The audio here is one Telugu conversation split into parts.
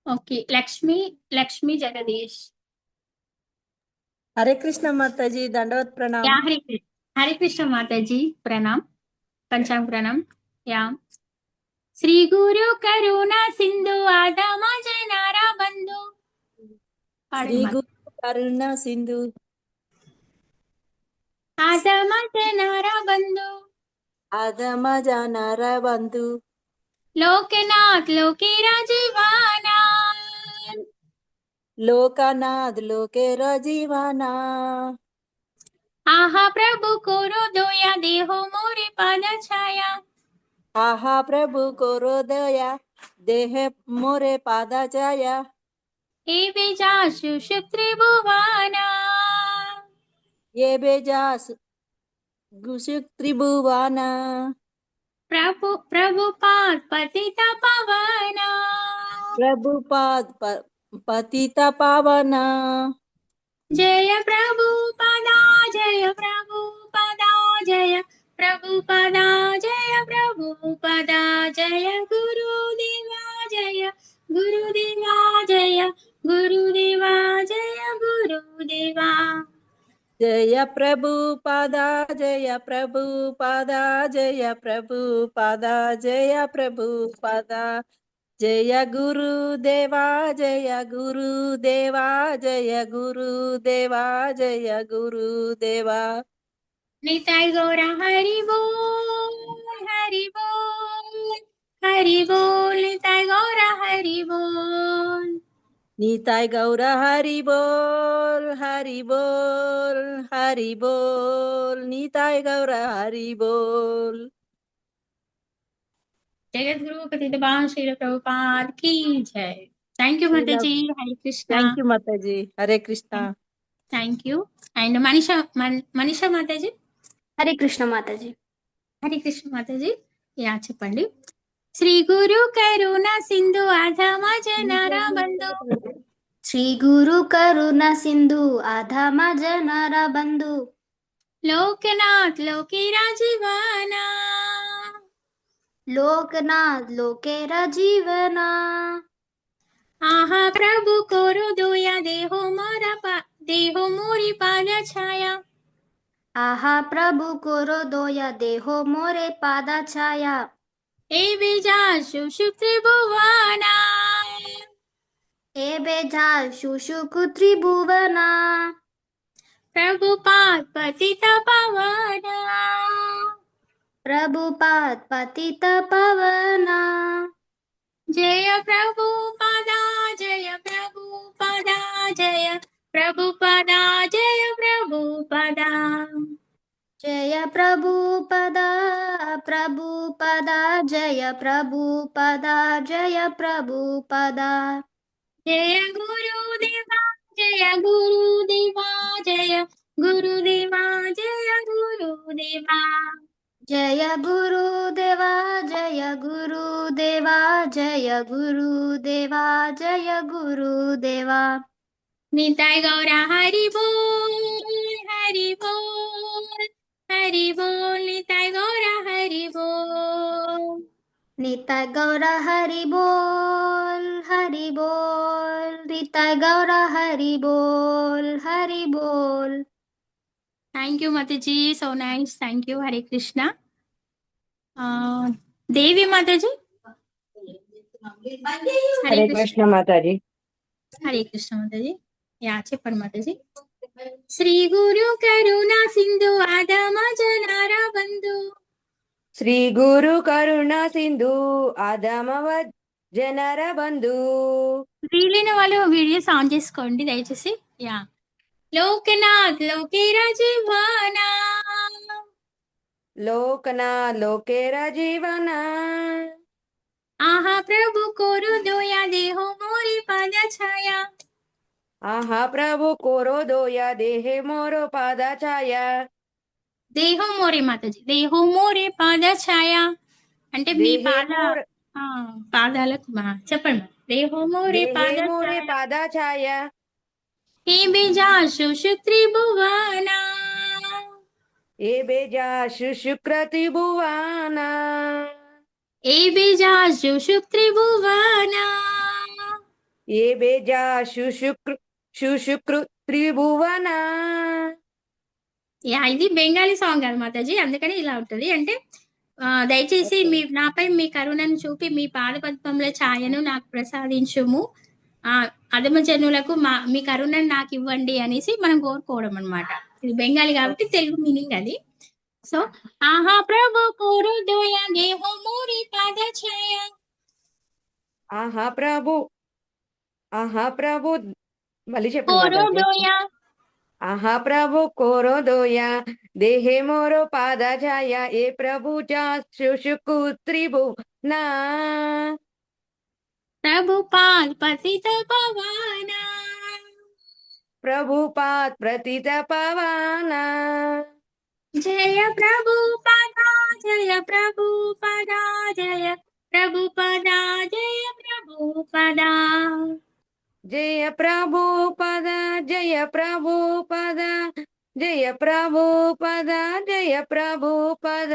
ओके, लक्ष्मी लक्ष्मी जगदीश। हरे कृष्ण माता जी, दंडवत या प्रणाम। हरे कृष्ण माता जी, प्रणाम। पंचांग प्रणाम। या श्री गुरु करुणा सिंधु आधम जनारा बंधु। श्री पाड़े मात गुरु करुणा सिंधु आधम जनारा बंधु। आदम जानारा बंधु लोकनाथ लोकेरा जीवाना। लोकानाथ लोके रजीवाना। आहा प्रभु कोरो दोया देहो मोरे पाद छाया। आहा प्रभु को दया, देह मोरे पादा जाया। हे बेजाशु त्रिभुवाना। ये बेजास गुसुक त्रिभुवाना। प्रभु प्रभुपाद पतिता पावना। प्रभुपाद पतिता पावना। जय प्रभुपदा, जय प्रभुपदा, जय प्रभुपदा, जय प्रभुपदा, जय गुरुदेवा, जय गुरुदेवा, जय गुरुदेवा, जय गुरुदेवा। जय प्रभुपादा, जय प्रभुपादा, जय प्रभुपादा, जय प्रभुपादा, जय गुरुदेवा, जय गुरुदेवा, जय गुरुदेवा, जय गुरुदेवा। निताय गौरा हरि बोल, हरि बोल, हरि बोल, निताय गौरा हरि बोल। निताय गौर हरि बोल, हरि बोल, हरि बोल, निताय गौर हरि बोल। जगत गुरु प्रतिदिवान श्री प्रभुपाद की जय। थैंक यू माता श्रीला जी, हरे कृष्णा। थैंक यू माता जी, Hare Krishna. Thank you. And Manisha మాతాజీ। హరే కృష్ణ మాతాజీ. హరే కృష్ణ మాతాజీ. యా చెప్పండి. శ్రీ గురు కరుణ సింధు ఆధమ జనర బంధు। శ్రీ గురు కరుణ సింధు ఆధమ జనర బంధు లోకనాథ్ లోకేరా జీవానా। లోకనాథ్ లోకేర జీవన ఆహా ప్రభు కోరు దోయా దేహో దేహో మోరి పాద ఛాయ। ఆహా ప్రభు కోరో దోయ దేహో మోరే పాద ఛాయ। ఏ బిజాసు త్రిభువనా। ఏ బేజాల్ శుశుకు త్రిభువన ప్రభుపాద్ పతిత పవనా। ప్రభుపాద్ పతిత పవన జయ ప్రభుపదా, జయ ప్రభుపదా, జయ ప్రభుపదా, జయ ప్రభుపదా। జయ ప్రభుపద ప్రభుపద జయ ప్రభుపద జయ ప్రభుపద జయ గురుదేవా, జయ గురుదేవా, జయ గురుదేవా, జయ గురుదేవా। జయ గురుదేవా జయ గురుదేవా జయ గురుదేవా జయ గురుదేవా నితాయ్ గౌరా హరి బోల్, హరి బోల్, హరి బోల్, నితాయ్ గౌరా హరి బోల్। నితాయ్ గౌర హరి బోల్ హరి బోల్ నితాయ్ గౌర హరి బోల్ హరి బోల్ థ్యాంక్ యూ మాతాజీ, so nice, thank you, Hare Krishna. Devi మాతాజీ। హరే हरे కృష్ణ। कृष्ण माता जी। హరే కృష్ణ మాతాజీ। యా చెప్పండి మాతాజీ। శ్రీ గురు కరుణా సింధు ఆదమ జనారా బంధు। श्री गुरु करुणा सिंधु आदमव जनर बंधु వీలైన వాళ్ళు వీడియోస్ ఆన్ చేసుకోండి దయచేసి। యా లోకనాథ్ లోకేరా జీవానా। लोकना लोकेरा जीवना ఆహా ప్రభు కోరు దోయా దేహో మోరి పాద ఛాయా। आहा प्रभु कोरो दोया देहे मोरो पादा छाया। దేహం మోరే మాతాజీ, దేహం మోరే పాద ఛాయ అంటే మీ देहे పాద मोर ఆ, పాదాలకు చెప్పండి మరి. దేహం మోరే देहे పాద मोरे ఛాయ। पादा छाया। हे बेजाशु त्रिभुवना। ए बेजा शुक्र त्रिभुवाना हे बेजाशु त्रिभुवना। ఏ బేజా శుశుక్రు త్రిభువన. యా, ఇది బెంగాలీ సాంగ్ కదా మాతాజీ, అందుకని ఇలా ఉంటుంది. అంటే దయచేసి నాపై మీ కరుణను చూపి మీ పాద పద్మంలో ఛాయను నాకు ప్రసాదించుము, అధమ జనులకు మీ కరుణను నాకు ఇవ్వండి అనేసి మనం కోరుకోవడం అన్నమాట. ఇది బెంగాలీ కాబట్టి తెలుగు మీనింగ్ అది. సో ఆహా ప్రభు కోరు దోయ దేహో మోరి పాద ఛాయ. ఆహా ప్రభు మళ్ళీ చెప్పండి కోరు మాతాజీ. దోయ. ఆహా ప్రభు కోరో దోయా దేహే మోరో పాద ఛాయ. ఏ ప్రభు జా శుశుకు త్రిభువన. ప్రభుపాల్ పతిత పవన. ప్రభుపాత్ ప్రతిత పవన. జయ ప్రభుపద జయ ప్రభుపద జయ ప్రభుపద జయ ప్రభుపద. జయ ప్రభుపద జయ ప్రభుపద జయ ప్రభుపద జయ ప్రభుపద.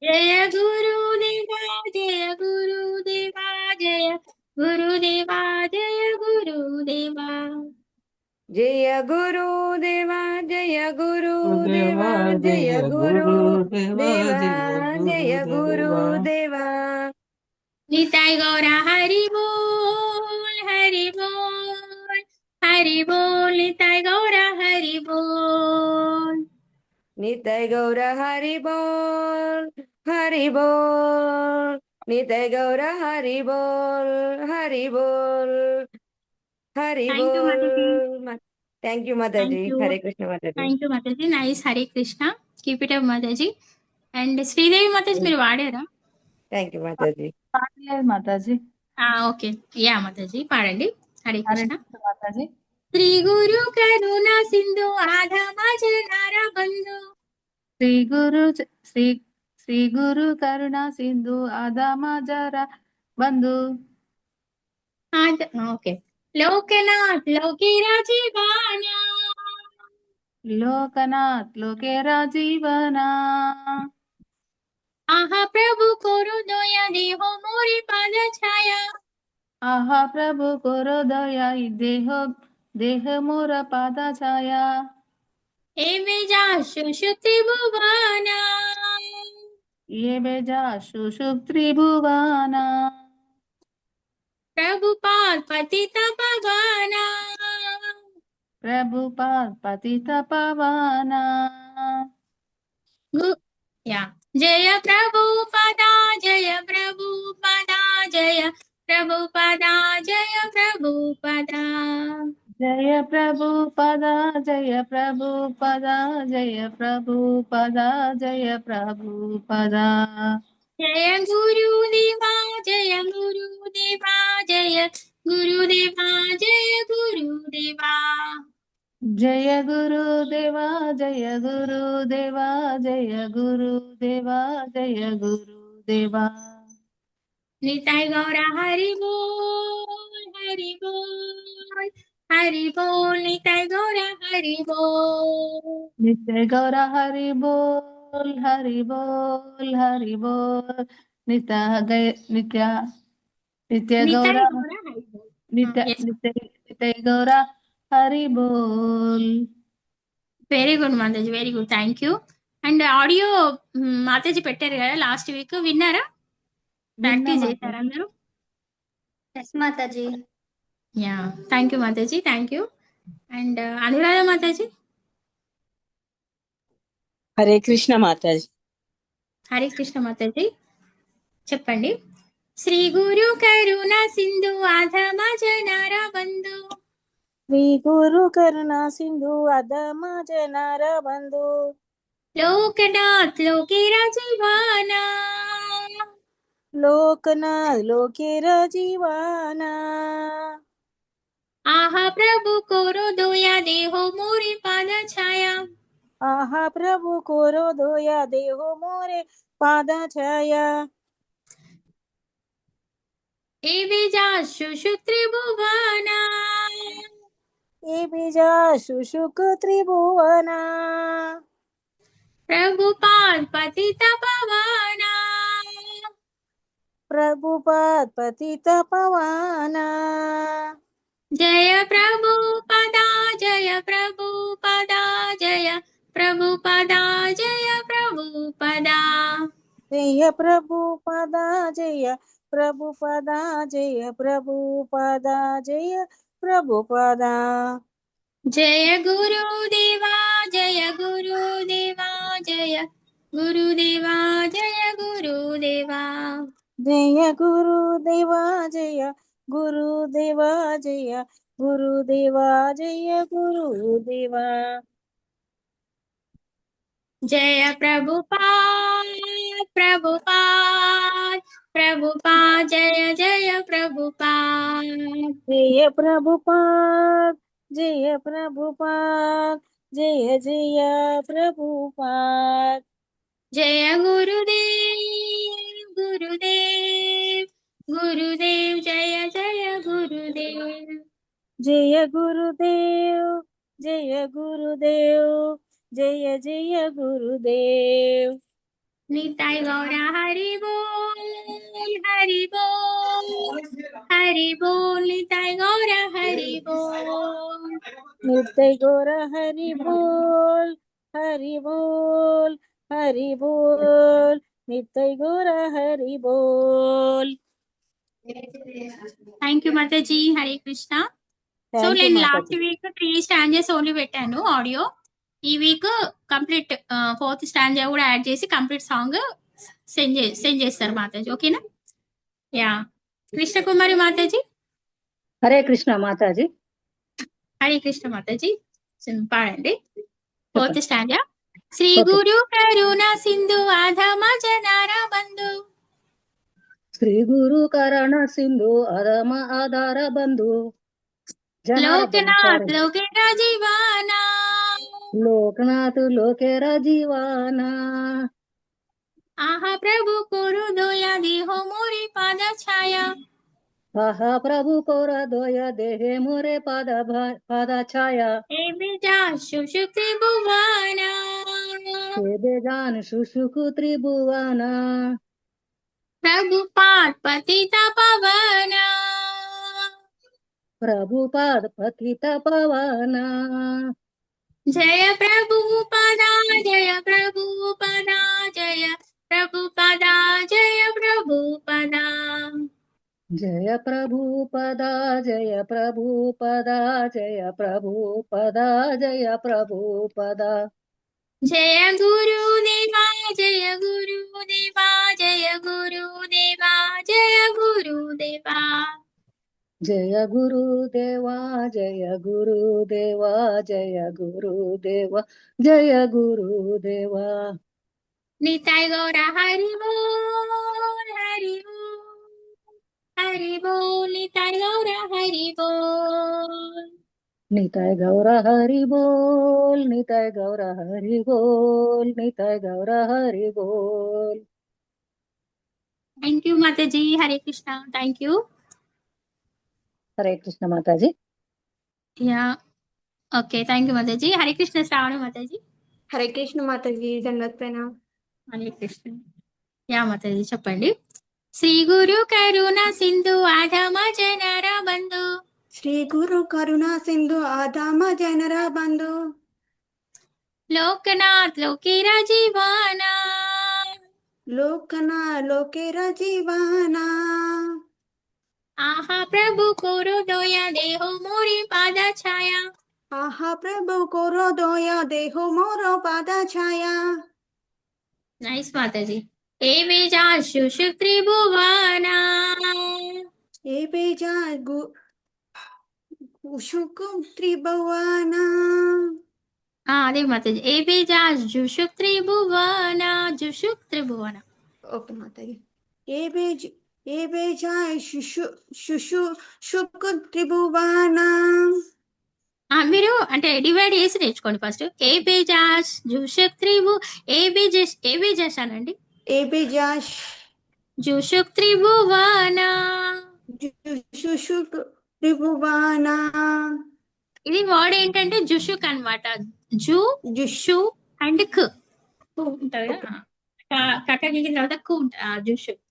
జయ గురుదేవా జయ గురుదేవా జయ గురుదేవా జయ గురుదేవా. జయ గురుదేవా జయ గురుదేవా జయ గురుదేవా జయ గురుదేవా. నితాయ గౌర హరి బోల్ హరి బోల్ హరి బోల్. నితాయ గౌర హరి బోల్. నితయ గౌర హరి బోల్ హరి బోల్. నితయ గౌర హరి బోల్ హరి బోల్ హరి Thank you, బోల్. Mataji. థ్యాంక్ యూ మాతాజీ. Thank you. హరే కృష్ణ మాతాజీ. థ్యాంక్ యూ మాతాజీ. Nice. Hare Krishna. Keep it up మాతాజీ. అండ్ శ్రీదేవి మాతాజీ మీరు వాడారా? Thank you Mataji. పాడలేదు మాతాజీ. ఓకే. యా మాతాజీ పాడండి. హరే హరే కృష్ణ. కృష్ణ మాతాజీ. శ్రీ గురు కరుణ సింధు ఆధమ జనార బంధు. శ్రీ గురు కరుణ సింధు ఆదామ జర బంధు. ఓకే. లోకనాథ్ లోకిరా జీవాన. లోకనాథ్ లోకేరా జీవన. ఆహా ప్రభు కోరు దోయ దేహో మోరి పాద ఛాయ. ఆహా ప్రభు కోరో దయా దేహ మోర పాద ఛాయ. ఏ బేజా శుశుతి భువన. ఏ బేజా శుశుక్ త్రిభువన. ప్రభుపాల్ పతిత పవన. ప్రభుపాద్ పతిత పవన. యా. జయ ప్రభుపద జయ ప్రభుపద జయ ప్రభుపద జయ ప్రభుపద. జయ ప్రభుపద జయ ప్రభుపద జయ ప్రభుపద జయ ప్రభుపద. జయ గురుదేవా జయ గురుదేవా జయ గురుదేవా జయ గురుదేవా. జయ గురుదేవా జయ గురుదేవా జయ గురుదేవా జయ గురుదేవా. నితాయ గౌర హరి బోల్ హరి బోల్ హరి బోల్. నితాయ గౌర హరి బోల్. నిత్య గౌర హరి బోల్ హరి బోల్ హరి బోల్. నిత్య నిత్య నిత్య గౌర నితాయ గౌర హరి బోల్. నిత్య నిత్య నిత్య గౌర హరి బోల్. వెరీ గుడ్ మాతాజీ, very good. Thank you. And audio మాతాజీ పెట్టారు కదా లాస్ట్ వీక్, విన్నారా? ప్రాక్టీస్ చేశారా అందరూ? ఎస్ మాతాజీ. యా. థ్యాంక్ యూ మాతాజీ, థ్యాంక్ యూ. అండ్ అనురాధ మాతాజీ. హరే కృష్ణ మాతాజీ. హరే కృష్ణ మాతాజీ చెప్పండి. శ్రీ గురు కరుణ సింధు ఆధమ జనార బంధు. శ్రీ గురు కరుణ సింధు అధమ జనర బంధు. లోకనాథ్ లోకేరా జీవాన. లోకనాథ్ లోకేరా జీవాన. ఆహా ప్రభు కోరో దోయా దేహో మోరి పాద ఛాయ. ఆహా ప్రభు కోరో దోయా దేహో మోరే పాద ఛాయ. ఏ బీజా శుశుక్ త్రిభువన. ఏ బీజా శుశుక్ త్రిభువన. ప్రభుపాల్ పతిత పవన. ప్రభుపాద్ పతిత పవనా జయ ప్రభుపదా జయ ప్రభుపదా జయ ప్రభుపదా జయ ప్రభుపదా జయ ప్రభుపదా జయ ప్రభుపదా జయ ప్రభుపదా జయ ప్రభుపదా జయ గురుదేవా జయ గురుదేవా జయ గురుదేవా జయ గురుదేవా జయ గురుదేవా జయ గురుదేవా జయ గురుదేవా జయ గురుదేవా జయ ప్రభుపాద్ ప్రభుపాద్ ప్రభుపాద్ జయ జయ ప్రభుపాద్ జయ ప్రభుపాద్ జయ ప్రభుపాద్ జయ జయ ప్రభుపాద్ జయ గురుదేవ్ గురుదేవ్ గురుదేవ్ జయ జయ గురుదేవ్ జయ గురుదేవ్ జయ గురుదేవ్ జయ జయ గురుదేవ్ నితాయ్ గౌర హరి బోల్ హరి బోల్ హరి బోల్ నితాయ్ గౌర హరి బోల్ నిత్య గౌర హరి బోల్ హరి బోల్ హరి బోల్ నిత్య గౌర హరి బోల్ థ్యాంక్ యూ మాతాజీ Hare Krishna so thank you నేను లాస్ట్ మాతాజీ వీక్ 3 స్టాంజెస్ ఓన్లీ పెట్టాను ఆడియో ఈ వీక్ కంప్లీట్ 4th స్టాంజా కూడా యాడ్ చేసి కంప్లీట్ సాంగ్ సెండ్ చేస్తారు మాతాజీ ఓకేనా యా కృష్ణ కుమారి మాతాజీ హరే కృష్ణ మాతాజీ హరే కృష్ణ మాతాజీ పాడండి 4th స్టాంజా శ్రీ Okay. గురు కరుణ సింధు ఆధమ జనార బంధు శ్రీ గురు కరణ సింధు అధమ ఆధార బంధు లోకనాథ్ లోకేర జీవానా లోకనాథ్ లోకేర జీవానా ఆహా ప్రభు కురు దోయ దేహో మోరి పాద ఛాయా ఆహా ప్రభు కోర దోయ దేహే మోరే పాద ఛాయ ఏ బిజా సుషుప్తి భువనా జాన్ శుశుకు త్రిభువన ప్రభుపాద్ పతిత పవనా ప్రభుపాద పతిత పవన జయ ప్రభుపదా జయ ప్రభుపదా జయ ప్రభుపదా జయ ప్రభుపదా జయ ప్రభుపదా జయ ప్రభుపదా జయ ప్రభుపదా జయ ప్రభుపదా జయ గురుదేవా జయ గురుదేవా జయ గురుదేవా జయ గురుదేవా జయ గురుదేవా జయ గురుదేవా జయ గురుదేవా జయ గురుదేవా నితాయ్ గౌర హరి బోల్ హరి బోల్ హరి బోల్ నితాయ్ గౌర హరి బోల్ నితాయ్ గౌర హరి బోల్ నితాయ్ గౌర హరి బోల్ నితాయ్ గౌర హరి బోల్ థ్యాంక్ యూ మాతాజీ హరే కృష్ణ థ్యాంక్ యూ హరే కృష్ణ మాతాజీ యా ఓకే థ్యాంక్ యూ మాతాజీ హరే కృష్ణ శ్రావణ మాతాజీ హరే కృష్ణ మాతాజీ దండవత్ ప్రణామ్. హరే కృష్ణ యా మాతాజీ చెప్పండి శ్రీ గురు కరుణ సింధు ఆధమ జనర బంధు శ్రీ గురు కరుణా సింధు ఆదామ జనర బంధు లోకనాథ్ లోకేర జీవానా లోకనా లోకేర జీవానా ఆహా ప్రభు కోరు దోయ దేహో మోరి పాద ఛాయా ఆహా ప్రభు కోరో దోయ దేహో మోరో పాద ఛాయా నైస్ మాతాజీ ఏ బేజా శుషు త్రిభువనా ఏ బేజా ఉషుకు త్రిభువనా అదే మాతాజీ ఏ బేజా జుషు త్రిభువనా జుషు త్రిభువన ఓకే మాతాజీ ఏ బేజా శుషు శుకు త్రిభువనా మీరు అంటే డివైడ్ చేసి నేర్చుకోండి ఫస్ట్ ఏ బేజాస్ జుషుక్ త్రిభు ఏ బేజాస్ అనండి ఏ బేజా జుషుక్ త్రిభువనా శుషుకు త్రిభువనా ఇది వర్డ్ ఏంటంటే జుషుక్ అన్నమాట జు జుషు అండ్ క్ ఉంటది కదా కక్కకి తర్వాత కు ఉంటుంది జుషుక్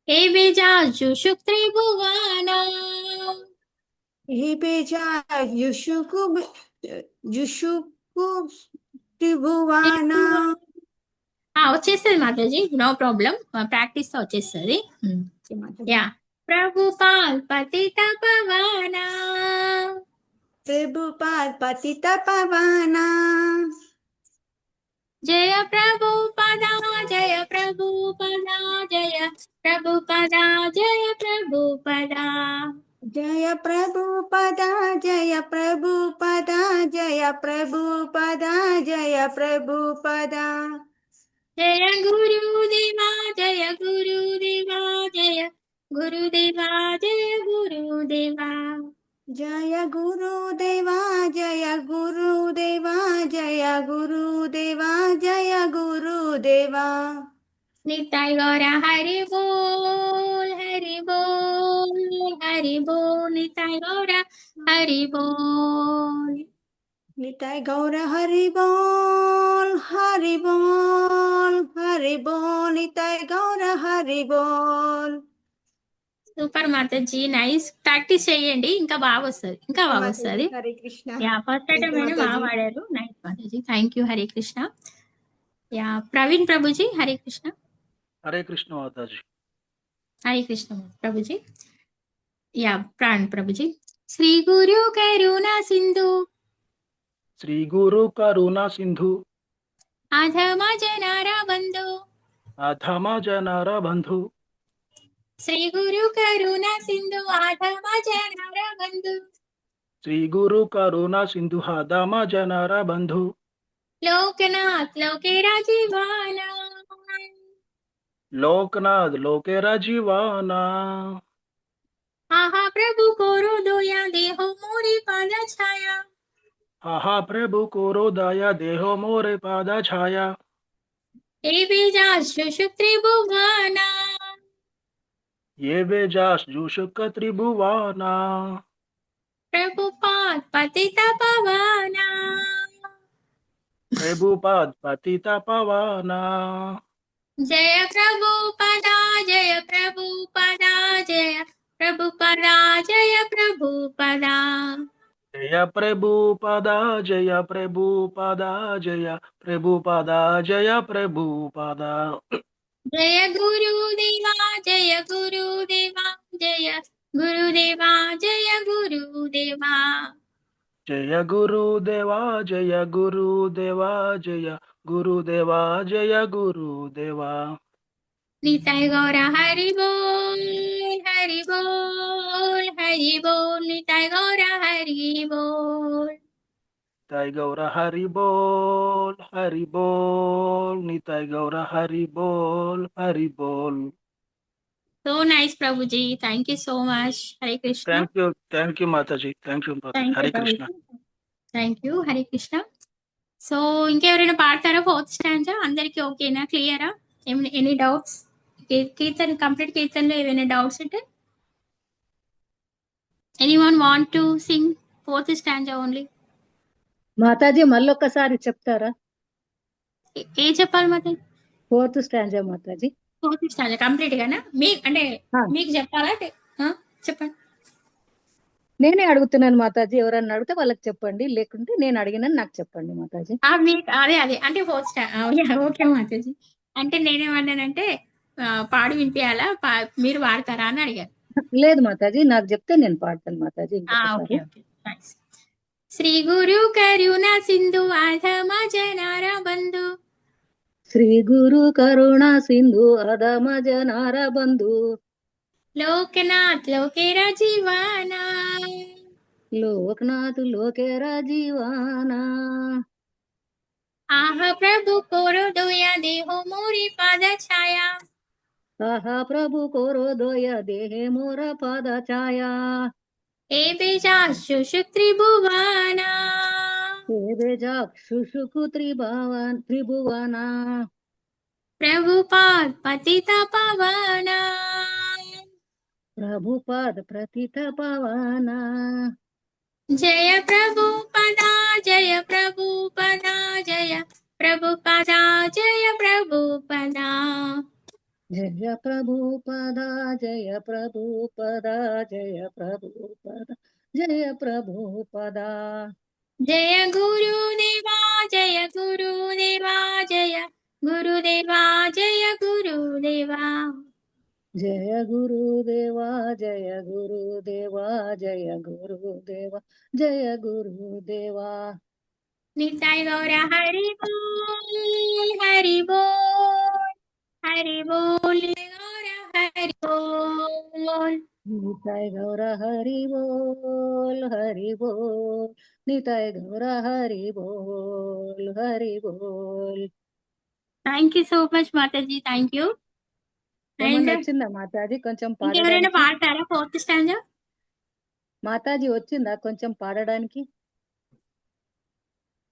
हे बेजाजु त्रिभुवना हे बेजा युषुकु త్రిభువనా వచ్చేస్తుంది మాతాజీ, నో ప్రాబ్లం, ప్రాక్టీస్ తో వచ్చేస్తుంది. యా ప్రభుపాల్ పతిత పవనా ప్రభుపాద్ పతిత పవనా జయ ప్రభుపదా జయ ప్రభుపదా జయ ప్రభుపదా జయ ప్రభుపదా జయ ప్రభుపదా జయ ప్రభుపదా జయ ప్రభుపదా జయ ప్రభుపదా జయ గురుదేవా జయ గురుదేవా జయ గురుదేవా జయ గురుదేవా జయ గురుదేవా జయ గురుదేవా జయ గురుదేవా జయ గురుదేవా నిత్య గౌర హరి బోల్ హరి బోల్ హరి బోల్ నిత్య గౌర హరి బోల్ నితాయ్ గౌర హరి బోల్ హరి బోల్ హరి బోల్ నితాయ్ గౌర హరి బోల్ సూపర్ మాతాజీ, నైస్. ప్రాక్టీస్ చేయండి, ఇంకా బాగా వస్తుంది, ఇంకా బాగా వస్తుంది. Hare Krishna. Yeah first Thank you, item బాగా మాతాజీ. వాడారు, nice Mataji, thank you. Hare Krishna. Yeah Praveen Prabhuji, Hare Krishna. Hare Krishna మాతాజీ. హరే కృష్ణ ప్రభుజీ. Yeah PRAN Prabhuji. శ్రీ గురు కరుణా సింధు శ్రీ గురు కరుణా సింధు అధమ జనార బంధు అధమ జనర బంధు శ్రీ గురు కరుణా సింధు అధమ జనార బంధు శ్రీ గురు కరుణా సింధు అధమ జనర బంధు లోకనాథ్ లోకేరా జీవానా లోకనాథ్ లోకేరా జీవానా ఆహా ప్రభు కోరో దోయా దేహో మోరి పాద ఛాయా ఆహా ప్రభు కోరో దయా దేహో మోరే పాద ఛాయా ఏ బీజాశ్రు త్రిభువనా ఏ బేజాస్ జూషుక త్రిభువనా ప్రభుపాద్ పతిత పవనా ప్రభుపాద్ పతిత పవనా జయ ప్రభుపదా జయ ప్రభుపదా జయ ప్రభుపదా జయ ప్రభుపదా జయ ప్రభుపద జయ ప్రభుపద జయ ప్రభుపద జయ ప్రభుపద జయ గురుదేవా జయ గురుదేవా జయ గురుదేవా జయ గురుదేవా జయ గురుదేవా జయ గురుదేవా జయ గురుదేవా జయ గురుదేవా నితాయ్ గౌర హరి బోల్ హరి బోల్ హరి బోల్ నితాయ్ గౌర హరి బోల్ నితాయ్ గౌర హరి బోల్ హరి బోల్ నితాయ్ గౌర హరి బోల్ హరి బోల్. సో నైస్ ప్రభుజీ, thank you so much. Hare Krishna. Thank you మాతాజీ, thank you Hare Krishna. Thank you. Hare Krishna. So ఇంకెవరైనా పాడతారా ఫోర్త్ స్టాంజా? అందరికి ఓకేనా, క్లియరా? Any doubts? కీర్తన్ కంప్లీట్ కీర్తన్లో ఏమైనా డౌట్స్ ఉంటే anyone want to sing fourth stanza only? మాతాజీ మళ్ళొక్కసారి చెప్తారా? ఏ చెప్పాలి మాతాజీ? ఫోర్త్ స్టాంజా మాతాజీ. ఫోర్త్ స్టాంజా కంప్లీట్ గానా? అంటే ఆ. మీకు చెప్పాలా? చెప్పండి. నేనే అడుగుతున్నాను మాతాజీ, ఎవరన్నా అడిగితే వాళ్ళకి చెప్పండి, లేకుంటే నేను అడిగినని నాకు చెప్పండి మాతాజీ. అదే అంటే ఫోర్త్ స్టాండ్. ఓకే మాతాజీ. అంటే నేనేమన్నానంటే పాడి వినిపించాలా, మీరు వాడతారా అని అడిగారు. లేదు మాతాజీ, నాకు చెప్తే నేను పాడతాను మాతాజీ. Okay okay, thanks. శ్రీ గురు కరుణా సింధు అధమ జనార బంధు శ్రీ గురు కరుణా సింధు అధమ జనార బంధు లోకనాథ్ లోకేరా జీవానా లోకనాథ్ లోకేరా జీవానా ఆహ ప్రభు కోరో దోయా దేహో మోరి పాద ఛాయా ఆహా ప్రభు కోరో దోయ దేహే మోర పాద ఛాయా ఏ బేజాశు త్రిభువనా ఏ బేజాక్షుషుకు త్రిభువనా ప్రభుపాద్ పతిత పవనా ప్రభుపాద ప్రతిత పవనా జయ ప్రభుపదా జయ ప్రభుపదా జయ ప్రభుపదా జయ ప్రభుపదా జయ ప్రభుపద జయ ప్రభుపద జయ ప్రభుపద జయ ప్రభుపద జయ గురుదేవా జయ గురుదేవా జయ గురుదేవా జయ గురుదేవా జయ గురుదేవా జయ గురుదేవా జయ గురుదేవా జయ గురుదేవా నిత్యాయ గౌర హరి బోల్ హరి బోల్ హరి బోల్ గౌర హరి బోల్ నితాయ గౌర హరి బోల్ హరి బోల్ నితాయ గౌర హరి బోల్ హరి బోల్ థ్యాంక్ యూ సో మచ్ మాతాజీ థ్యాంక్ యూ ఏమన్నా అండ్ వచ్చిందా మాతాజీ కొంచెం ఇంకెవరైనా పాడడానికి? పాడతారా ఫోర్త్ స్టాండ్? మాతాజీ వచ్చిందా కొంచెం పాడడానికి?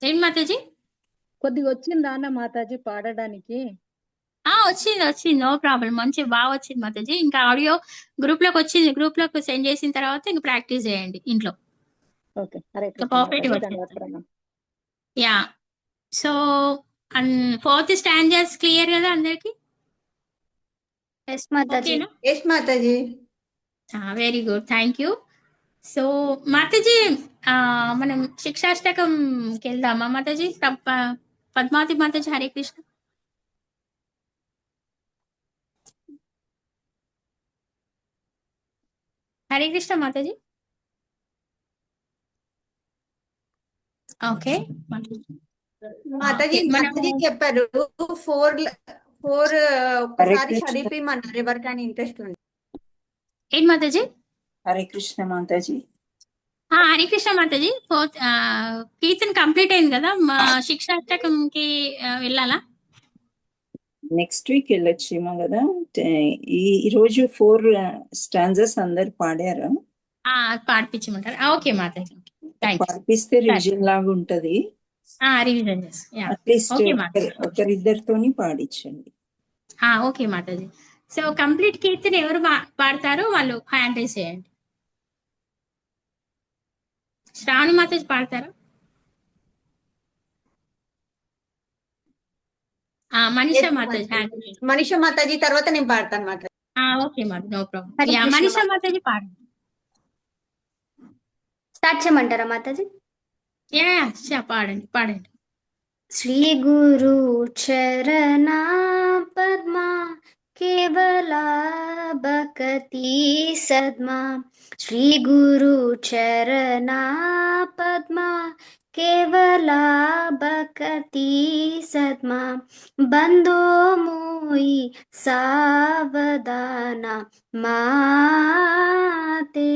ఏంటి మాతాజీ? కొద్దిగా వచ్చిందా అన్న మాతాజీ పాడడానికి? వచ్చింది నో ప్రాబ్లం, మంచి బాగా వచ్చింది మాతాజీ. ఇంకా ఆడియో గ్రూప్ లోకి వచ్చింది, గ్రూప్ లోకి సెండ్ చేసిన తర్వాత ఇంకా ప్రాక్టీస్ చేయండి ఇంట్లో. ఓకే, హరే ఇంకా కృష్ణ పర్ఫెక్ట్ మాతాజీ, గా ధన్యవాద వచ్చేస్తుంది. ప్రణామం. Yeah, so fourth standards clear కదా అందరికి? ఎస్ మాతాజీ. ఓకేనా? Yes Mataji. Very good, thank you. So Mataji, మనం శిక్షాష్టకంకి వెళ్దామా మాతాజీ? పద్మావతి మాతాజీ, హరే కృష్ణ. హరే కృష్ణ మాతాజీ. ఓకే మాతాజీ మనము మాతాజీ చెప్పారు ఫోర్ ఒకసారి చదివిమన్నారు ఎవరికైనా ఇంట్రెస్ట్ ఉంది. ఏంటి మాతాజీ? హరే కృష్ణ మాతాజీ. హరే కృష్ణ మాతాజీ. ఫోర్త్ కీర్తన కంప్లీట్ అయింది కదా, మా శిక్షాష్టకంకి వెళ్ళాలా? నెక్స్ట్ వీక్ వెళ్ళొచ్చేమో కదా. ఈ రోజు 4 స్టాంజెస్ అందరు పాడారా? పాడిపించమంటారు? ఓకే మాతాజీ, పాడిపిస్తే రివిజన్ లాగా ఉంటది. రివిజన్ చేసి అట్లీస్ట్ ఓకే మాతాజీ. ఒకరిద్దరితోని పాడించండి. ఓకే మాతాజీ. సో కంప్లీట్ కీర్తన ఎవరు పాడతారో వాళ్ళు హ్యాండ్ రైజ్ చేయండి. శ్రావణి మాతాజీ పాడతారా? మనీషా మాతాజీ హ్యాండ్ రైజ్. మనీషా మాతాజీ తర్వాత నేను పాడతాను మాతాజీ. ఓకే మాతాజీ, నో ప్రాబ్లం. హరే కృష్ణ మనీషా మాతాజీ పాడండి. స్టార్ట్ చేయమంటారా మాతాజీ? పాడండి. శ్రీ గురు చరణా పద్మా కేవలా భక్తి సద్మా. శ్రీ గురు చరణా పద్మా కేవలా భక్తి సద్మా. బంధో మోయి సావధాన మాతే.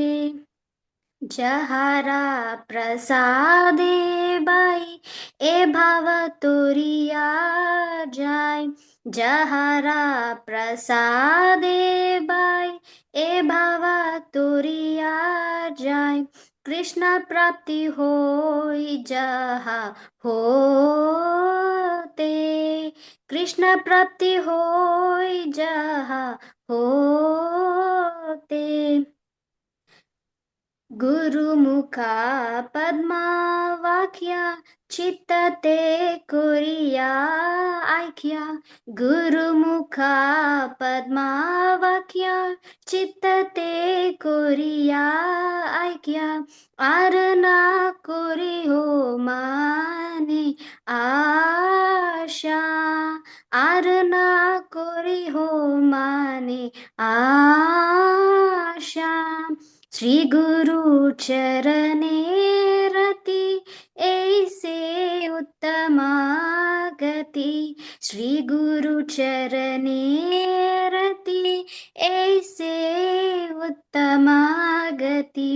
जहारा प्रसादे बाई ए भाव तोरिया जाय. जहारा प्रसादे बाई ए भाव तोरिया जाय. कृष्ण प्राप्ति होई जहा होते. कृष्ण प्राप्ति होई जहा होते. गुरुमुखा पद्मा वाक्या चित्तते कुरिया ऐक्या. गुरुमुखा पद्मा वाक्या चित्तते कुरिया ऐक्या. आरना कुरी हो माने आशा. आरना कुरी हो माने आशा. श्री गुरु चरणे रति ऐसे उत्तमा गति. श्री गुरु चरणे रति ऐसे उत्तमा गति.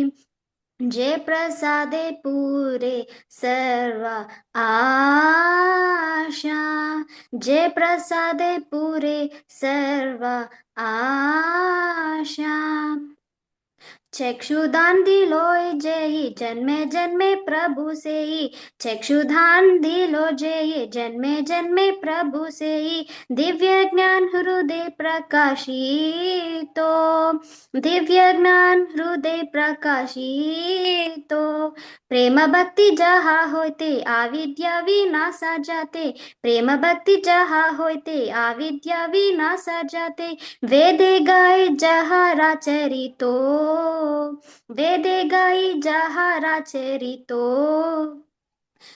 जय प्रसादे पूरे सर्व आशा. जय प्रसादे पूरे सर्व आशा. चक्षुदान दिलो जय जन्मे जन्मे प्रभु से ही, चक्षुदान दिलो जय जन्मे जन्मे प्रभु से ही, दिव्य ज्ञान हृदय प्रकाशितो, दिव्य ज्ञान हृदय प्रकाशितो, प्रेम भक्ति जहा होते आविद्या विनाशा जाते, प्रेम भक्ति जहा होते आविद्या विनाशा जाते, वेदे गाय जहा राचरितो, वेदे गाय जहा राचरितो,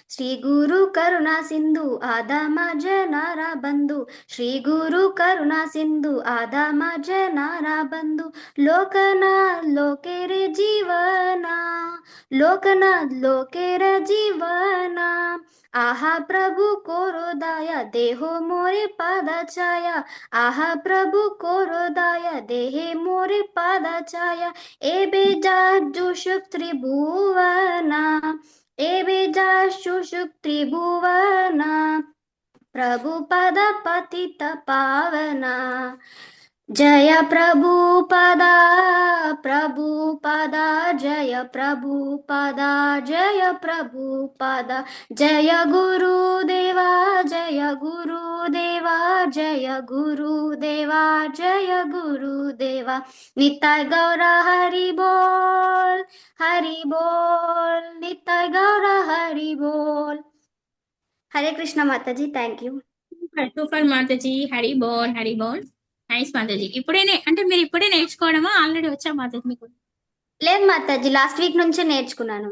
श्री गुरु करुणा सिंधु आदाम जनारा बंधु, श्री गुरु करुणा सिंधु आदाम जनारा बंधु, लोकनाथ लोकेरे जीवना, लोकनाथ लोकेरे जीवना, आहा प्रभु कोरो दाया देहो मोरे पादा छाया, आहा प्रभु कोरो दाया देहे मोरे पादा छाया, ए बेजा जुषुप त्रिभुवना, ए बेजा शुशुप त्रिभुवना, प्रभुपद पतित पावना, जय प्रभुपदा प्रभुपदा, जय प्रभुपदा, जय प्रभुपदा, जय गुरुदेवा, जय गुरुदेवा, जय गुरुदेवा, जय गुरुदेवा, निताय गौर हरि बोल, हरि बोल, निताय गौर हरि बोल। Hare Krishna Mataji, thank you. Super Mataji, Hari బోల్ హరి బోల్. నైస్ మాతాజీ. అంటే మీరు ఇప్పుడే నేర్చుకోవడమా, ఆల్రెడీ వచ్చా మాతాజీ మీకు? లేదు మాతాజీ, లాస్ట్ వీక్ నుంచే నేర్చుకున్నాను.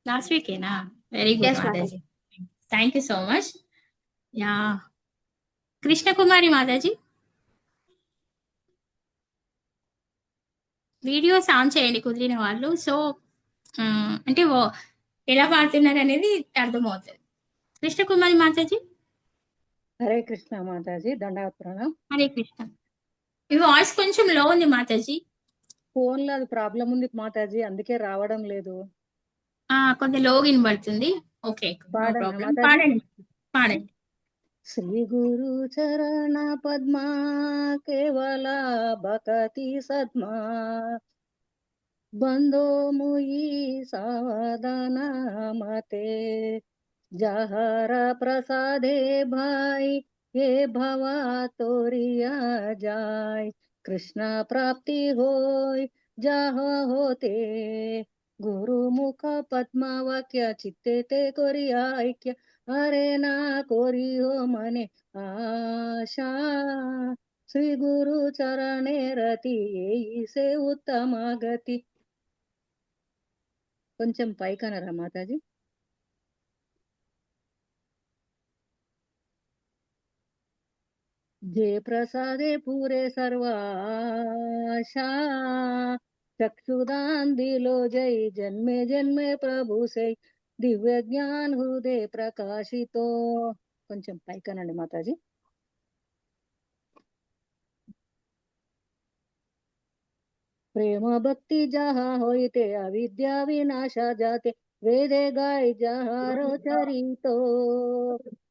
లాస్ట్ వీకేనా? వెరీ గుడ్ Yes, మాతాజీ. Thank you so much. Yeah, Krishnakumari మాతాజీ, వీడియోస్ ఆన్ చేయండి కుదిరిన వాళ్ళు. సో అంటే ఎలా పాడుతున్నారు అనేది అర్థమవుతుంది. కృష్ణకుమారి మాతాజీ. హరే కృష్ణ మాతాజీ, దండావత్ ప్రణామ్. హరే కృష్ణ. ఈ వాయిస్ కొంచెం లో ఉంది మాతాజీ. ఫోన్ లో అది ప్రాబ్లం ఉంది మాతాజీ, అందుకే రావడం లేదు. కొంచెం లో వినబడుతుంది. ఓకే, పాడండి పాడండి. శ్రీ గురు చరణ పద్మా కేవల భకతి సద్మా, బందో ముయి సావధాన మతే, जहरा प्रसादे भाई ये भवा तोरिया जाय, कृष्ण प्राप्ति होय जह होते, गुरु मुख पद्मा वाक्य चित्ते ते कोरिया ऐक्य, अरे ना कोरी हो मने आशा, श्री गुरु चरणे रति से उत्तम गति. కొంచెం పైకనరా మాతాజీ. जे प्रसादे पूरे सर्वाशा, चक्षुदान दिलो जय जन्मे जन्मे प्रभु से, दिव्य ज्ञान हृदय प्रकाशितो. కొంచెం పైకనండి మాతాజీ. प्रेम भक्ति जहा होते अविद्या विनाशा जाते, वेदे गाय जहा रोचरितो,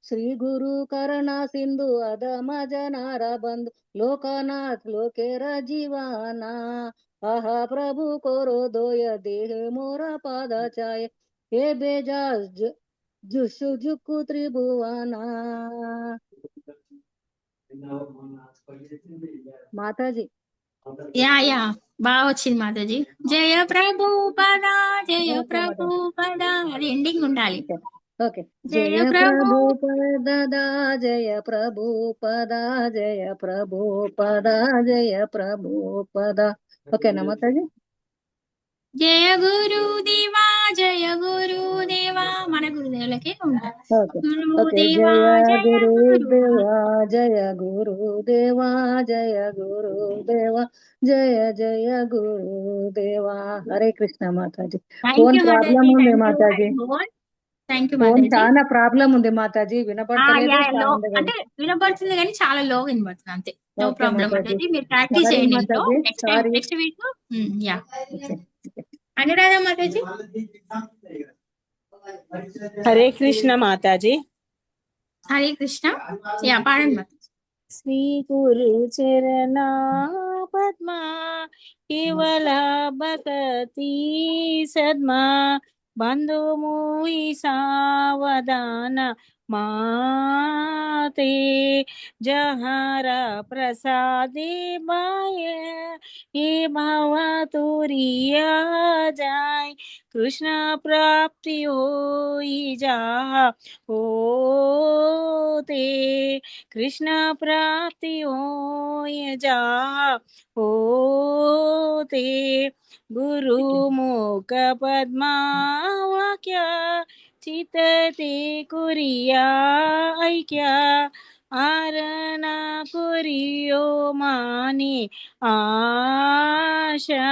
श्री गुरु करुणा सिंधु अधम जनारा बंधु, लोकनाथ लोकेर जीवाना, आहा प्रभु कोरो दोय देह मोरा पादा चाय, हे बेजा जुषु जुक्कु त्रिभुवना. మాతాజీ. యా బాగా వచ్చింది మాతాజీ. జయ ప్రభు పద, జయ ప్రభు పద, అది ఎండింగ్ ఉండాలి. ఓకే, జయ ప్రభు పద, జయ ప్రభు పద, జయ ప్రభు పద, జయ ప్రభు పద. ఓకేనా మాతాజీ? జయ గురుదేవా, జయ గురుదేవా, మన గురుదేవులకే ఉంటారు. గురుదేవా జయ గురుదేవా, జయ గురుదేవా, జయ గురుదేవా, జయ జయ గురుదేవా. హరే కృష్ణ మాతాజీ. ఫోన్ ప్రాబ్లం ఉంది మాతాజీ, ఫోన్ చాలా ప్రాబ్లం ఉంది మాతాజీ, వినపడలేదు. అంటే వినపడుతుంది కానీ చాలా లో వినపడుతుంది, అంతే. నో ప్రాబ్లం మాతాజీ, మీరు ప్రాక్టీస్ చేయండి నెక్స్ట్ వీక్. యా, అనురాధ మాతాజీ. హరే కృష్ణ మాతాజీ. హరే కృష్ణ. యా, పాడండి మాతాజీ. श्री गुरु चरणा पद्मा केवल भक्ति सद्मा बंधु मुई सावधान माते जहारा प्रसादे बाय ये भाव तुरिया जाय कृष्ण प्राप्ति होई जा होते कृष्ण प्राप्ति होय जा होते गुरु मुख पद्मा वाक्य चितते कुरिया ऐक्या आरणा कुरियो माने आशा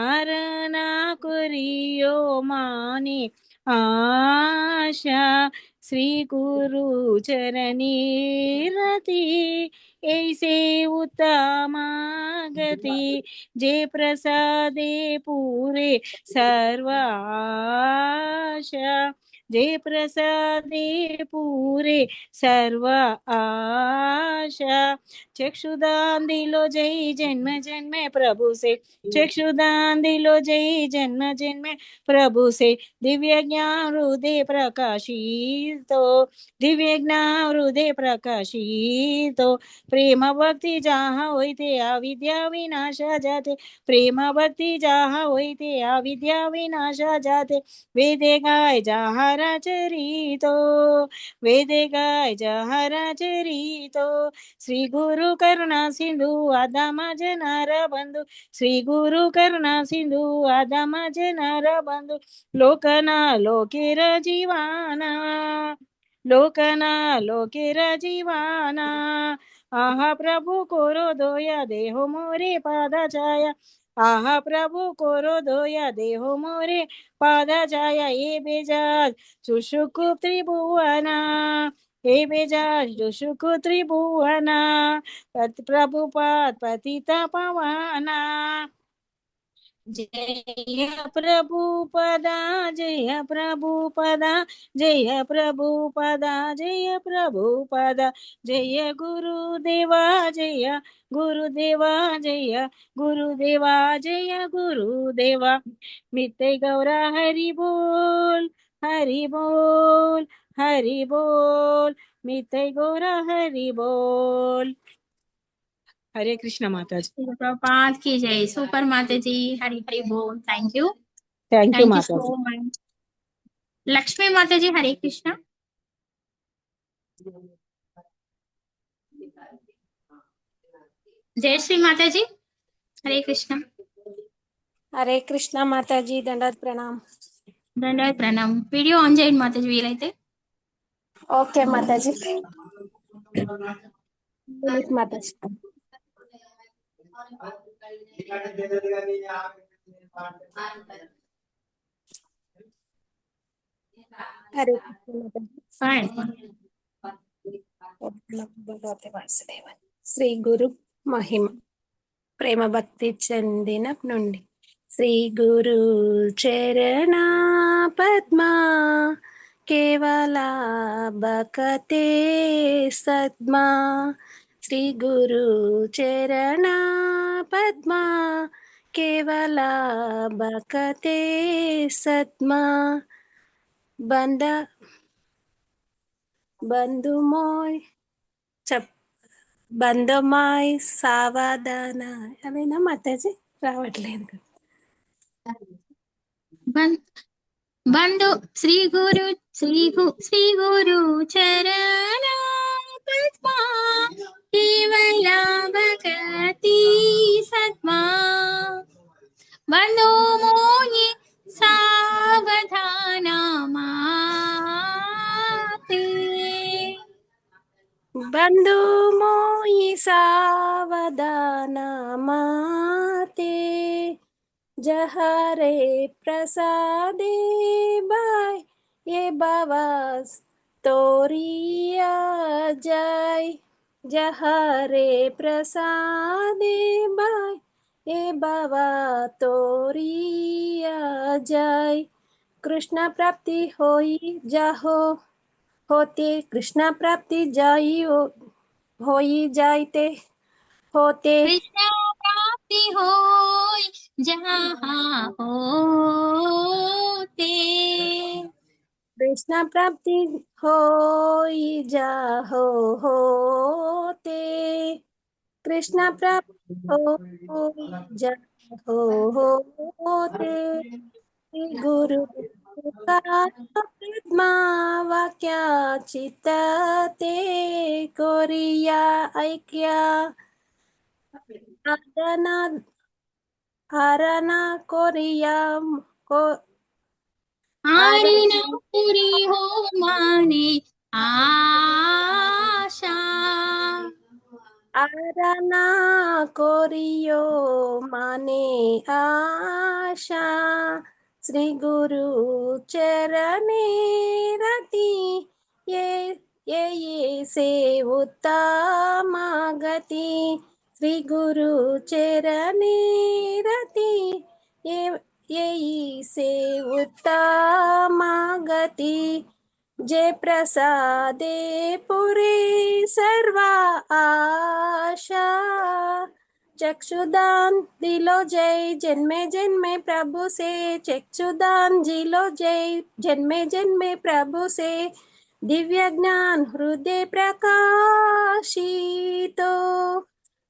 आरणा कुरियो माने आशा श्री गुरु चरणी रति ऐसे उत्तमागति जे प्रसादे पूरे सर्व आशा जे प्रसादे पूरे सर्व आशा चक्षुदान दिलो जय जन्म जन्मे प्रभु से चक्षुदान दिलो जय जन्म जन्मे प्रभु से दिव्य ज्ञान हृदय प्रकाशितो दिव्य ज्ञान हृदय प्रकाशितो प्रेम भक्ति जहाँ होते अविद्या विनाश जाते प्रेम भक्ति जहाँ होते अविद्या विनाश जाते वेदे गाय जहाँ चरितो वेदे गाय जहाँ चरितो श्री गुरु करुणा सिंधु आदाम जनार बंधु श्री गुरु करुणा सिंधु आदाम जनार बंधु लोकना लोकेर जीवाना लोकना लोकेर जीवाना आहा प्रभु कोरो दोया देहो मोरे पादा छाया आहा प्रभु कोरो दोया देहो मोरे पादा छाया ये बेजाज सुशुक त्रिभुवना हे बेजाज सुशुक त्रिभुवना प्रभुपाद पतिता पवना जय प्रभुपदा जय प्रभुपदा जय प्रभुपदा जय प्रभुपदा जय गुरुदेवा जय गुरुदेवा जय गुरुदेवा जय गुरुदेवा मिते गौरा हरि बोल हरि बोल हरि बोल मिते गौरा हरि बोल हरे कृष्ण माता जी प्रभात की जय सुपर माता जी हरि हरि बोल थैंक यू थैंक यू माता सो जी मच लक्ष्मी माता जी हरे कृष्णा जय श्री माता जी हरे कृष्णा हरे कृष्णा माता जी दंडवत प्रणाम దండవత్ ప్రణాం వీడియో ఆన్ చేయండి మాతాజీ వీలైతే ओके माता जी माता जी हरे ఫైన్ భగవతే వాసుదేవ శ్రీ గురు మహిమ ప్రేమ భక్తి చెందిన నుండి శ్రీ గురు చరణ పద్మా కేవల భక్తే సద్మా శ్రీ గురు చరణ పద్మా కేవల భక్తే సద్మా బంధుమోయ్ బంధుమాయ్ సావధాన అదేనా మాతాజీ రావట్లేదు బంధు శ్రీ గురు చరణ పద్మా కేవల భక్తి సద్మా బంధు మోయి సావధాన మాతే బంధుమోయి సావధాన మాతే जहरे प्रसादे बाय ये बावास तोरिया जाय जहरे प्रसादे बाय ये बाबा तोरिया जाय कृष्ण प्राप्ति होई जाहो होते कृष्ण प्राप्ति जाई होई जाते होते कृष्ण प्राप्ति होय जहाँ होते। कृष्ण प्राप्ति होई जा होते कृष्ण प्राप्ति होई जा होते गुरु का वाक्या चित्ते कोरिया ऐक्या आराधना आराधना कोरिया को आरिना पूरी हो माने आशा। आराधना कोरियो माने आशा श्री गुरु चरणे रति ये से उत्तम गति श्री गुरु चरणे रति ये से उत्तम गति जय प्रसादे पुरे सर्वा आशा चक्षुदान दिलो जय जन्मे जन्मे प्रभु से चक्षुदान जिलो जय जन्मे जन्मे प्रभु से दिव्य ज्ञान हृदय प्रकाशितो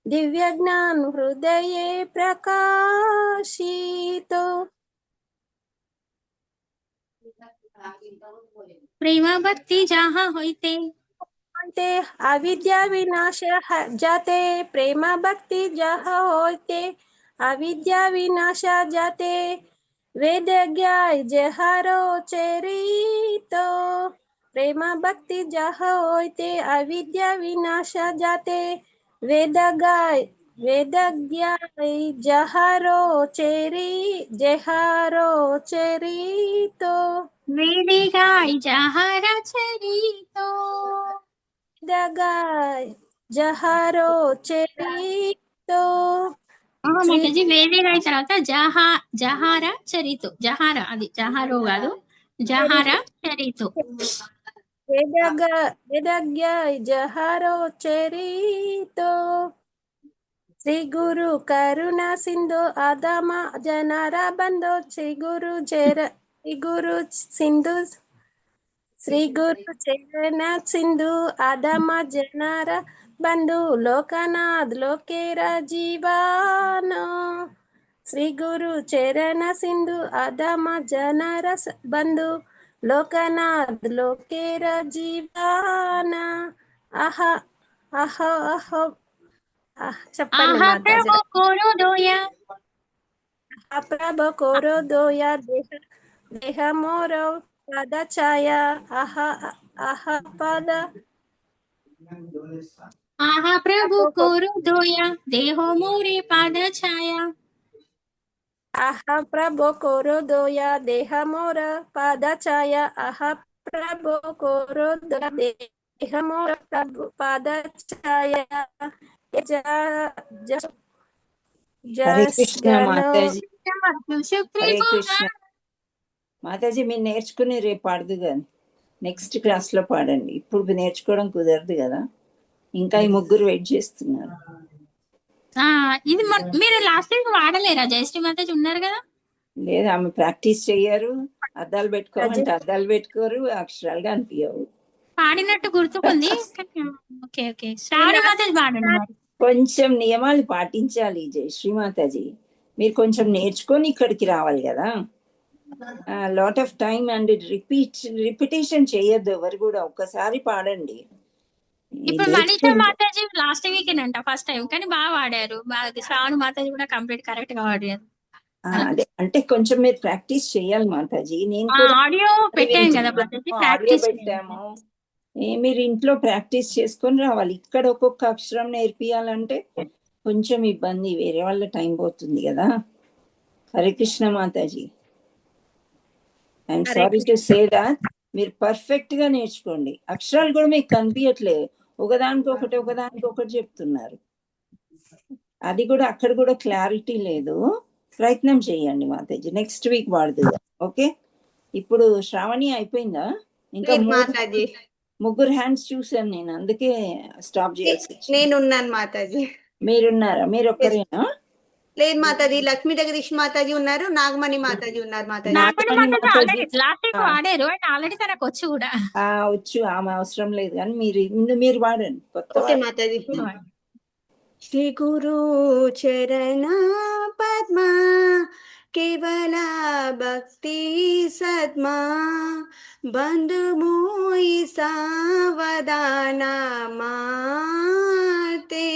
दिव्य ज्ञान हृदय प्रकाशितो प्रेम भक्ति जहाँ होते अविद्या विनाश जाते प्रेम भक्ति जहाँ होते अविद्या विनाश जाते वेद ज्ञाय जहारो चरितो प्रेम भक्ति जहाँ होते अविद्या विनाश जाते वेद ज्ञाय जहारो चरितो वेदी गाय जहाँ चरितो गाय जहारो चरितो మాతాజీ వేరే గాయ తర్వాత జహారా చరితో జహారా అది జహారో కాదు జహారా చరితో वेदज्ञाय जहारो चरितो श्री गुरु करुणा सिंधु आदम जनारा बंदो श्री गुरु सिंधु श्री गुरु चरण सिंधु आदम जनारा बंधु लोकनाथ लोकेरा जीवानो श्री गुरु चरण सिंधु आदम जनारा बंधु लोकनाथ लोकेरा जीवाना आहा आहा आहा చెప్పండి ఆహా మాతాజీ ప్రభు కోరో దోయా ప్రభు కోరో దోయా దేహ మోరో పద ఛాయ ఆహా ఆహా పద ఆహా ప్రభు కోరో దోయా దేహో మోరే పాద ఛాయా ఆహా ప్రభు కోరో దోయా దేహ మోర పాద ఛాయ ఆహా ప్రభు కోరో దోయా దేహ మోర ప్రభు పాద ఛాయ హరే కృష్ణ మాతాజీ హరే కృష్ణ మాతాజీ మీరు నేర్చుకుని రేపు పాడదు కానీ నెక్స్ట్ క్లాస్ లో పాడండి ఇప్పుడు నేర్చుకోవడం కుదరదు కదా ఇంకా ఈ ముగ్గురు వెయిట్ చేస్తున్నారు ఇది మీరు లాస్ట్ వీక్ వాడలేరా జయశ్రీ మాతాజీ ఉన్నారు కదా లేదు ఆమె ప్రాక్టీస్ చెయ్యరు అద్దాలు పెట్టుకోమంటే అద్దాలు పెట్టుకోరు అక్షరాలుగా అనిపించవు పాడినట్టు గుర్తుకుంది ఓకే ఓకే శ్రావణి మాతాజీ పాడండి మరి కొంచెం నియమాలు పాటించాలి జయశ్రీ మాతాజీ మీరు కొంచెం నేర్చుకొని ఇక్కడికి రావాలి కదా lot of time and repetition చేయొద్దు ఎవరు కూడా ఒక్కసారి పాడండి ఇప్పుడు మనీషా మాతాజీ లాస్ట్ వీక్ అంట ఫస్ట్ టైం కానీ బాగా వాడారు బాగా శ్రావణి మాతాజీ కూడా కంప్లీట్ కరెక్ట్ గా వాడారు అదే అంటే కొంచెం మీరు ప్రాక్టీస్ చేయాలి మాతాజీ నేను ఆడియో పెట్టాను కదా మాతాజీ ఆడియో పెట్టాము మీరు ఇంట్లో ప్రాక్టీస్ చేసుకొని రావాలి ఇక్కడ ఒక్కొక్క అక్షరం నేర్పియాలంటే కొంచెం ఇబ్బంది వేరే వాళ్ళ టైం పోతుంది కదా Hare Krishna Mataji I'm sorry to say that మీరు పర్ఫెక్ట్ గా నేర్చుకోండి అక్షరాలు కూడా మీకు కనిపించట్లేదు ఒకదానికొకటి చెప్తున్నారు అది కూడా అక్కడ కూడా క్లారిటీ లేదు ప్రయత్నం చేయండి మాతాజీ నెక్స్ట్ వీక్ వాడుతుంది ఓకే ఇప్పుడు శ్రావణి అయిపోయిందా ఇంకా ముగ్గురు హ్యాండ్స్ చూసాను నేను, అందుకే స్టాప్ చేయాల్సి వచ్చింది. నేనున్నాను మాతాజీ. మీరున్నారా? మీరు ఒక్కరేనా? లేదు మాతాజీ, లక్ష్మీ జగదీష్ మాతాజీ ఉన్నారు, నాగమణి మాతాజీ ఉన్నారు Mataji. Nagamani Nagamani Mataji Mataji already last time వాడారు అండ్ ఆల్రెడీ తనకు వచ్చు కూడా. వచ్చు, ఆమె అవసరం లేదు కానీ మీరు వాడండి కొత్త ఓకే మాతాజీ. శ్రీ గురు చరణ పద్మ కేవల భక్తి సద్మా బంధు మోయి సావధాన మాతే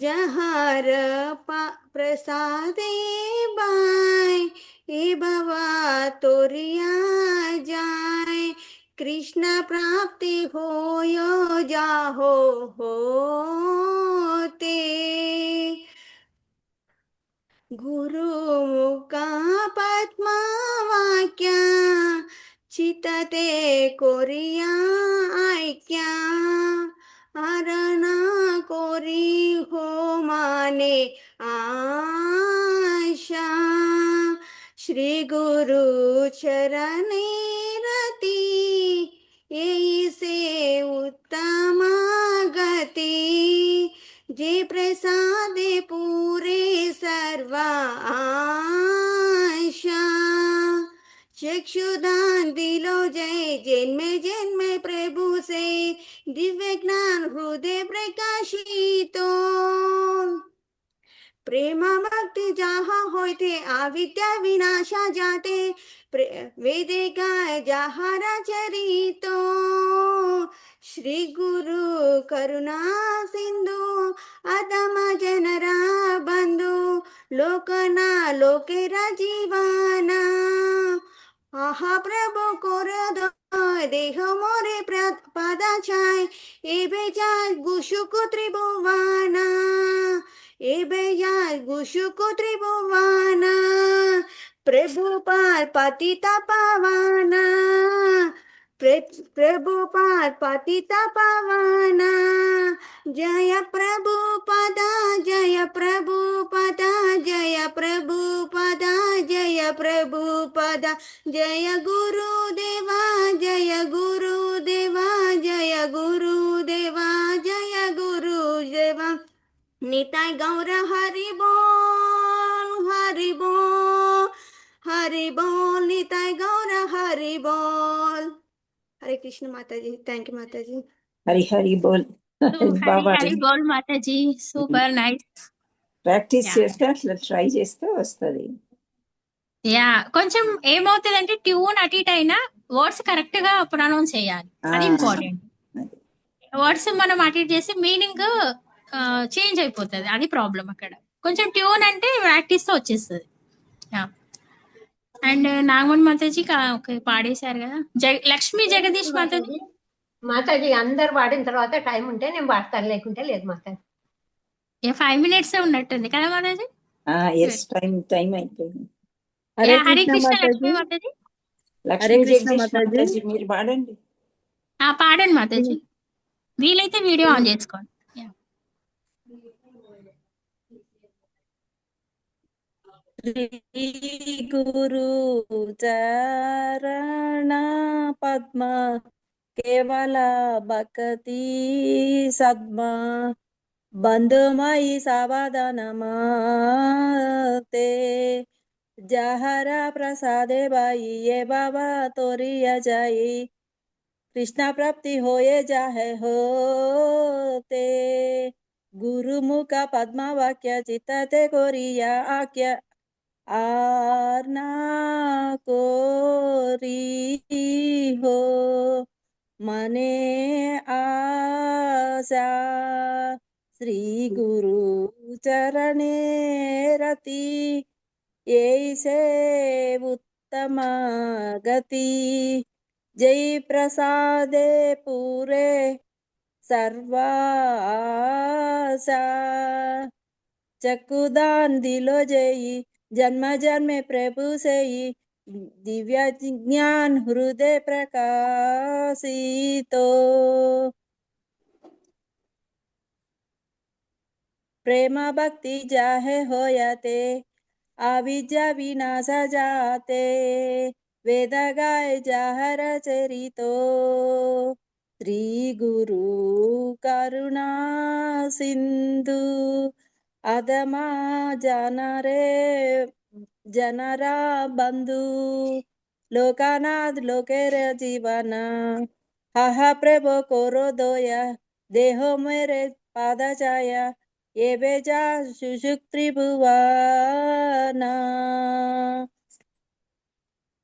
जहार प्रसादे बाय ए भवा तोरिया जाय कृष्ण प्राप्ति हो यो जाहो होते गुरु मुका पद्मा वाक्या चितते कोरिया ऐक्या अरणा कोरी हो माने आशा श्री गुरु चरणे रति यही से उत्तम गति जे प्रसादे पूरे सर्वा आशा चक्षुदान दिलो जय जन्मे जन्मे प्रभु से दिव्य ज्ञान हृदय प्रकाशितो प्रेम भक्ति जहाँ होते अविद्या विनाशा जाते वेदे गाय जहारा चरितो श्री गुरु करुणा सिंधु अधम जनरा बंधु लोकना लोकेरा जीवाना आहा प्रभु कोरदो देह मोरे पदा छाय एबे जाय गुशुकु त्रिभुवाना एबे जाय गुशुकु त्रिभुवाना प्रभु पार पतिता पावाना प्रभु पार पतिता पावाना जय प्रभु पदा जय प्रभु पदा जय प्रभु पदा जय प्रभु पदा जय गुरुदेवा जय गुरुदेवा जय गुरुदेवा जय गुरुदेवा निताय गौर हरि बोल हरि बोल हरि बोल निताय गौर हरि बोल। हरे कृष्ण माताजी, थैंक यू माताजी। హరి హరి బోల్. హరి హరి బోల్ మాతాజీ, సూపర్ నైస్. ప్రాక్టీస్ చేస్తే అట్లా ట్రై చేస్తే వస్తుంది. యా కొంచెం ఏమవుతుందంటే ట్యూన్ అటు ఇటు అయినా వర్డ్స్ కరెక్ట్ గా ప్రొనౌన్స్ చేయాలి, అది ఇంపార్టెంట్. వర్డ్స్ మనం అటు ఇటు చేసి మీనింగ్ చేంజ్ అయిపోతుంది, అది ప్రాబ్లం అక్కడ. కొంచెం ట్యూన్ అంటే ప్రాక్టీస్ తో వచ్చేస్తుంది. అండ్ నాగమణి మాతాజీ పాడేశారు కదా. లక్ష్మీ జగదీష్ మాతాజీ. మాతాజీ అందరు వాడిన తర్వాత టైం ఉంటే నేను వాడతాను, లేకుంటే లేదు మాతాజీ. 5 minutes ఉన్నట్టుంది కదా మాతాజీ. టైం అయిపోయింది. హరే కృష్ణ లక్ష్మీ మాతాజీ. లక్ష్మీ జగదీష్ మాతాజీ మీరు పాడండి. పాడండి మాతాజీ, వీలైతే వీడియో ఆన్ చేసుకోండి. శ్రీ గురు చరణ పద్మ కేవల భక్తి సద్మా బంధుమయి సావధానమాతే जहरा प्रसादे बाई ये बाबा तोरिया जाई कृष्णा प्राप्ति होए जाहे होते गुरुमुखा पद्मा वाक्य चित्तते कोरिया आक्या आर्ना कोरी हो मने आशा श्री गुरु चरणे रति ऐसे उत्तम गति जय प्रसादे पूरे सर्वासा चकुदान दिलो जय जन्म जन्मे प्रभु से दिव्य ज्ञान हृदय प्रकाशितो प्रेम भक्ति जाहे होयाते अविद्या विनाश जाते वेद गाय जाहर चरितो श्री गुरु करुणा सिंधु अदमा जनरे जनरा बंधु लोकानाथ लोकेर जीवन हाहा प्रभो कोरो दोया देहो मेरे पाद छाया ये बेजा सुषुक त्रिभुवना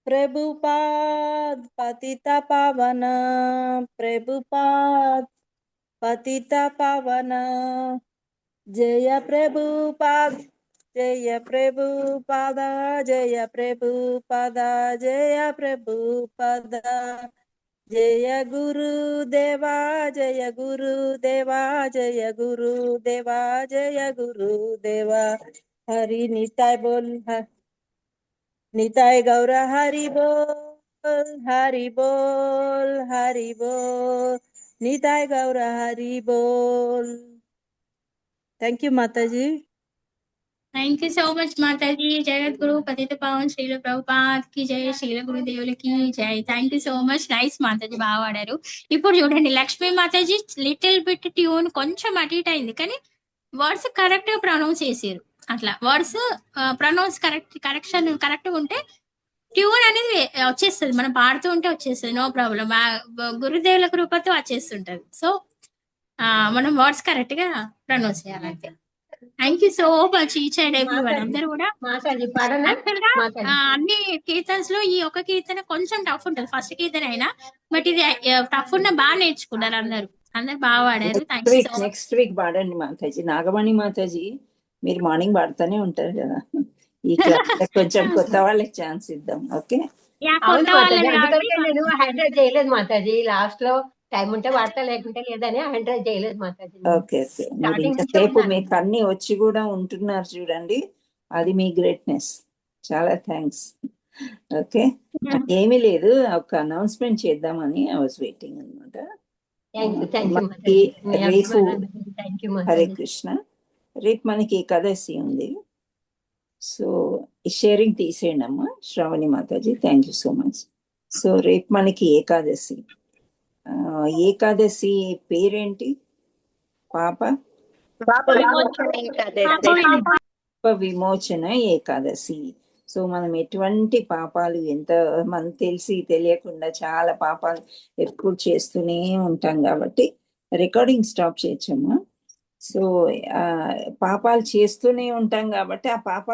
प्रभुपाद पतिता पावना प्रभुपाद पतिता पावना जय प्रभुपाद जय प्रभुपाद जय प्रभुपाद जय प्रभुपाद जय गुरुदेवा जय गुरुदेवा जय गुरुदेवा जय गुरुदेवा हरि निताय बोल निताय गौर हरि बोल हरि बोल हरि बोल निताय गौर हरि बोल थैंक यू माताजी థ్యాంక్ యూ సో మచ్ మాతాజీ. జగద్గురు పతిత పావన్ శ్రీల ప్రభుపాద్ కి జై, శ్రీల గురుదేవులకి జై. Thank you so much. Nice మాతాజీ, బాగా పాడారు. ఇప్పుడు చూడండి లక్ష్మీ మాతాజీ లిటిల్ బిట్ ట్యూన్ కొంచెం అటు ఇటు అయింది, కానీ వర్డ్స్ కరెక్ట్ గా ప్రొనౌన్స్ చేసారు. అట్లా వర్డ్స్ ప్రొనౌన్స్ కరెక్షన్ కరెక్ట్ ఉంటే ట్యూన్ అనేది వచ్చేస్తుంది, మనం పాడుతూ ఉంటే వచ్చేస్తుంది, నో ప్రాబ్లం. గురుదేవుల కృపతో వచ్చేస్తుంటది. సో మనం వర్డ్స్ కరెక్ట్ గా ప్రొనౌన్స్ చేయాలి అంతే. Thank you so much each and every one. అందరూ కూడా మాతాజీ పాడనా? యాక్చువల్ గా మాతాజీ అన్ని కీర్తన్స్ లో ఈ ఒక కీర్తన కొంచెం టఫ్ ఉంటుంది, ఫస్ట్ కీర్తన అయినా. బట్ ఇది టఫ్ ఉన్న బాగా నేర్చుకున్నారు అందరూ బాగా పాడారు. Thank you so much. Next week పాడండి మాతాజీ. నాగమణి మాతాజీ మీరు మార్నింగ్ పాడుతూనే ఉంటారు కదా, ఈ క్లాస్ కొంచెం కొత్త వాళ్ళకి ఛాన్స్ ఇద్దాం. ఓకే యా, అవును కొత్త మాతాజీ, వాళ్ళని అందుకొరకే కాబట్టి నేను హైడ్రేట్ చేయలేదు మాతాజీ. లాస్ట్ లో టైం ఉంటే వాడతా, లేకుంటే లేదని హైడ్రేట్ చేయలేదు మాతాజీ. ఓకే ఓకే మీరు స్టార్టింగ్ నుంచే ఇంతసేపు ఉన్నాను. మీకు అన్ని వచ్చి కూడా ఉంటున్నారు చూడండి, అది మీ గ్రేట్నెస్. చాలా థ్యాంక్స్. ఓకే ఏమీ లేదు, ఒక అనౌన్స్మెంట్ చేద్దామని ఐ వాజ్ వెయిటింగ్ అనమాట. థ్యాంక్ యూ మనకి మాతాజీ. రేపు థ్యాంక్ యూ హరే మాతాజీ. కృష్ణ, రేపు మనకి ఏకాదశి ఉంది. సో ఈ షేరింగ్ తీసేయండి అమ్మా Shravani Mataji. Thank you so much. So రేపు మనకి ఏకాదశి. ఏకాదశి పేరేంటి? పాప విమోచన ఏకాదశి. సో మనం ఎటువంటి పాపాలు, ఎంత మనకు తెలిసి తెలియకుండా చాలా పాపాలు ఎప్పుడు చేస్తూనే ఉంటాం కాబట్టి రికార్డింగ్ స్టాప్ చేయొచ్చమ్మా. సో పాపాలు చేస్తూనే ఉంటాం కాబట్టి ఆ పాపాలు